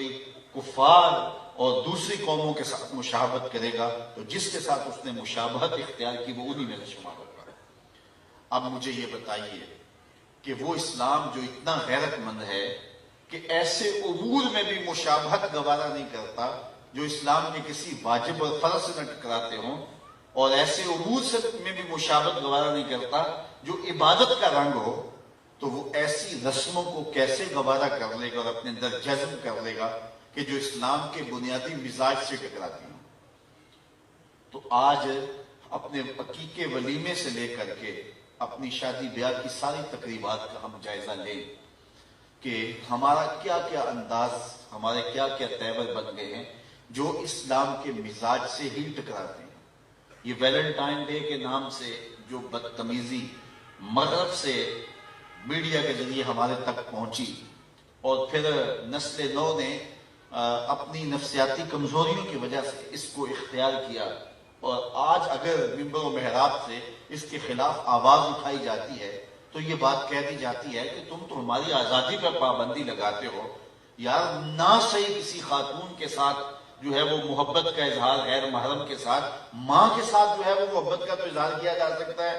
کوئی کفار اور دوسری قوموں کے ساتھ مشابہت کرے گا تو جس کے ساتھ اس نے مشابہت اختیار کی وہ انہی میں شمار ہوگا۔ اب مجھے یہ بتائیے کہ وہ اسلام جو اتنا غیرت مند ہے کہ ایسے امور میں بھی مشابہت گوارا نہیں کرتا جو اسلام کے کسی واجب اور فرض سے نہ ٹکراتے ہوں، اور ایسے امور میں بھی مشابہت گوارا نہیں کرتا جو عبادت کا رنگ ہو، تو وہ ایسی رسموں کو کیسے گوارا کر لے گا اور اپنے اندر جذب کر لے گا کہ جو اسلام کے بنیادی مزاج سے ٹکراتی ہوں۔ تو آج اپنے عقیقے ولیمے سے لے کر کے اپنی شادی بیاہ کی ساری تقریبات کا ہم جائزہ لیں کہ ہمارا کیا کیا انداز، ہمارے کیا کیا تیور بن گئے ہیں جو اسلام کے مزاج سے ہی ٹکراتے ہیں۔ یہ ویلنٹائن ڈے کے نام سے جو بدتمیزی مغرب سے میڈیا کے ذریعے ہمارے تک پہنچی، اور پھر نسل نو نے اپنی نفسیاتی کمزوریوں کی وجہ سے اس کو اختیار کیا، اور آج اگر منبر و محراب سے اس کے خلاف آواز اٹھائی جاتی ہے تو یہ بات کہہ دی جاتی ہے کہ تم تو ہماری آزادی پر پابندی لگاتے ہو۔ یار نہ صحیح کسی خاتون کے ساتھ جو ہے وہ محبت کا اظہار غیر محرم کے ساتھ، ماں کے ساتھ جو ہے وہ محبت کا تو اظہار کیا جا سکتا ہے،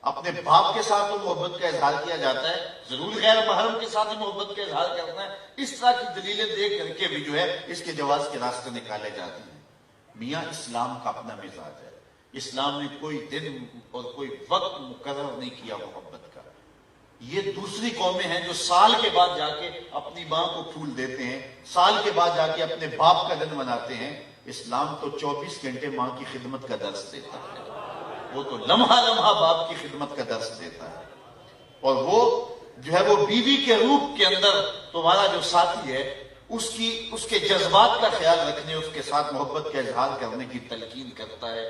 اپنے باپ کے ساتھ تو محبت کا اظہار کیا جاتا ہے، ضرور غیر محرم کے ساتھ ہی محبت کا اظہار کرنا ہے۔ اس طرح کی دلیلیں دے کر کے بھی جو ہے اس کے جواز کے راستے نکالے جاتے ہیں۔ میاں اسلام کا اپنا مزاج ہے، اسلام نے کوئی دن اور کوئی وقت مقرر نہیں کیا محبت کا۔ یہ دوسری قومیں ہیں جو سال کے بعد جا کے اپنی ماں کو پھول دیتے ہیں، سال کے بعد جا کے اپنے باپ کا دن مناتے ہیں۔ اسلام تو 24 گھنٹے ماں کی خدمت کا درس دیتا ہے، وہ تو لمحہ لمحہ باپ کی خدمت کا درس دیتا ہے، اور وہ جو ہے وہ بیوی کے روپ کے اندر تمہارا جو ساتھی ہے اس کے جذبات کا خیال رکھنے، اس کے ساتھ محبت کا اظہار کرنے کی تلقین کرتا ہے،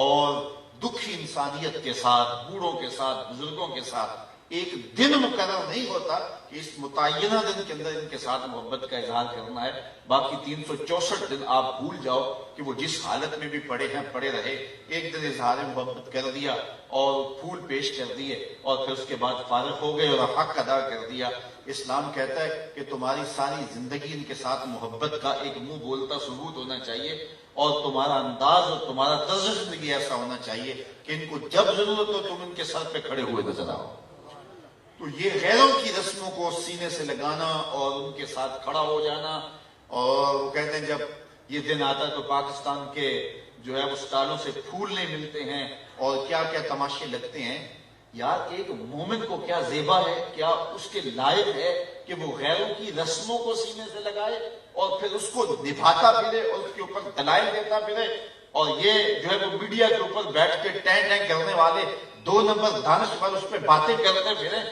اور دکھی انسانیت کے ساتھ، بوڑھوں کے ساتھ، بزرگوں کے ساتھ ایک دن مقرر نہیں ہوتا کہ اس متعینہ دن کے اندر ان کے ساتھ محبت کا اظہار کرنا ہے، باقی 364 دن آپ بھول جاؤ کہ وہ جس حالت میں بھی پڑے ہیں پڑے رہے، ایک دن اظہار محبت کر دیا اور پھول پیش کر دیے اور پھر اس کے بعد فارغ ہو گئے اور حق ادا کر دیا۔ اسلام کہتا ہے کہ تمہاری ساری زندگی ان کے ساتھ محبت کا ایک منہ بولتا ثبوت ہونا چاہیے، اور تمہارا انداز اور تمہارا طرز زندگی ایسا ہونا چاہیے کہ ان کو جب ضرورت ہو تم ان کے سر پہ کھڑے ہوئے نظر آؤ۔ تو یہ غیروں کی رسموں کو سینے سے لگانا اور ان کے ساتھ کھڑا ہو جانا، اور وہ کہتے ہیں جب یہ دن آتا ہے تو پاکستان کے جو ہے وہ اسٹالوں سے پھول نہیں ملتے ہیں اور کیا کیا تماشے لگتے ہیں۔ یار ایک مومن کو کیا زیبا ہے، کیا اس کے لائق ہے کہ وہ غیروں کی رسموں کو سینے سے لگائے اور پھر اس کو نبھاتا پھرے اور اس کے اوپر دلائل دیتا پھرے، اور یہ جو ہے وہ میڈیا کے اوپر بیٹھ کے ٹین ٹین کرنے والے 2 نمبر دانشور اس پہ باتیں کرتے پھرے۔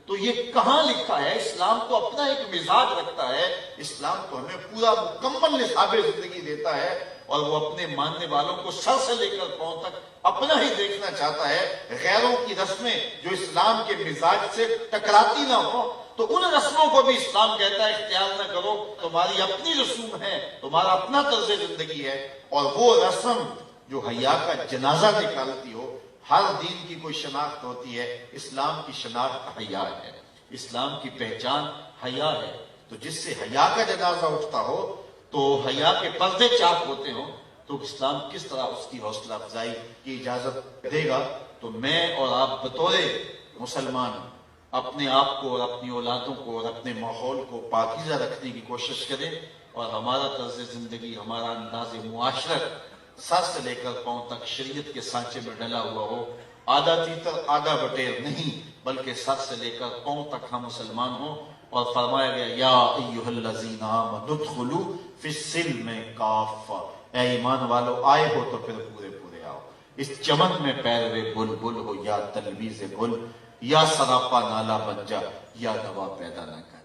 تو یہ کہاں لکھا ہے؟ اسلام تو اپنا ایک مزاج رکھتا ہے، اسلام تو ہمیں پورا مکمل نصاب زندگی دیتا ہے، اور وہ اپنے ماننے والوں کو سر سے لے کر پاؤں تک اپنا ہی دیکھنا چاہتا ہے۔ غیروں کی رسمیں جو اسلام کے مزاج سے ٹکراتی نہ ہو تو ان رسموں کو بھی اسلام کہتا ہے اختیار نہ کرو، تمہاری اپنی رسوم ہے، تمہارا اپنا طرز زندگی ہے، اور وہ رسم جو حیا کا جنازہ نکالتی ہو۔ ہر دین کی کوئی شناخت ہوتی ہے، اسلام کی شناخت حیا ہے، اسلام کی پہچان حیا ہے۔ تو جس سے حیا کا جنازہ اٹھتا ہو تو حیا کے پردے چاک ہوتے ہوں تو اسلام کس طرح اس کی حوصلہ افزائی کی اجازت دے گا؟ تو میں اور آپ بطور مسلمان اپنے آپ کو اور اپنی اولادوں کو اور اپنے ماحول کو پاکیزہ رکھنے کی کوشش کریں، اور ہمارا طرز زندگی، ہمارا انداز معاشرت سر سے لے کر پاؤں تک شریعت کے سانچے میں ڈلا ہوا ہو، آدھا تیتر آدھا بٹیر نہیں، بلکہ سر سے لے کر پاؤں تک ہم مسلمان ہوں۔ اور فرمایا گیا یا ایھا الذین آمنوا ادخلوا فی السلم کافہ، اے ایمان والو آئے ہو تو پھر پورے پورے آؤ۔ اس چمن میں پیروے بلبل ہو یا تلویز گل، یا سراپا نالا بن جا یا نوا پیدا نہ کر۔